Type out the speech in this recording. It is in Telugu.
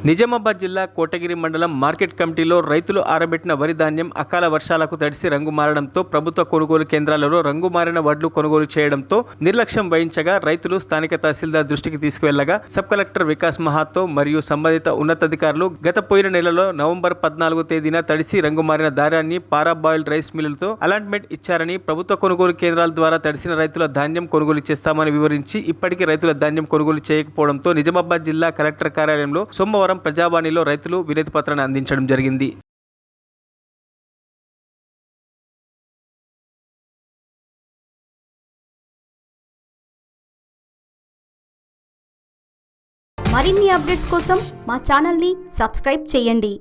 నిజామాబాద్ జిల్లా కోటగిరి మండలం మార్కెట్ కమిటీలో రైతులు ఆరబెట్టిన వరి ధాన్యం అకాల వర్షాలకు తడిసి రంగు మారడంతో ప్రభుత్వ కొనుగోలు కేంద్రాలలో రంగు మారిన వడ్లు కొనుగోలు చేయడంతో నిర్లక్ష్యం వహించగా రైతులు స్థానిక తహసీల్దార్ దృష్టికి తీసుకువెళ్లగా సబ్ కలెక్టర్ వికాస్ మహాతో మరియు సంబంధిత ఉన్నతాధికారులు గత పోయిన నెలలో నవంబర్ 14వ తేదీన తడిసి రంగు మారిన ధాన్యాన్ని పారాబాయిల్డ్ రైస్ మిల్లులతో అలాట్మెంట్ ఇచ్చారని, ప్రభుత్వ కొనుగోలు కేంద్రాల ద్వారా తడిసిన రైతుల ధాన్యం కొనుగోలు చేస్తామని వివరించి ఇప్పటికీ రైతుల ధాన్యం కొనుగోలు చేయకపోవడంతో నిజామాబాద్ జిల్లా కలెక్టర్ కార్యాలయంలో సోమవారం ప్రజావాణిలో రైతులు వినతి పత్రాన్ని అందించడం జరిగింది. మరిన్ని అప్డేట్స్ కోసం మా ఛానల్ని సబ్స్క్రైబ్ చేయండి.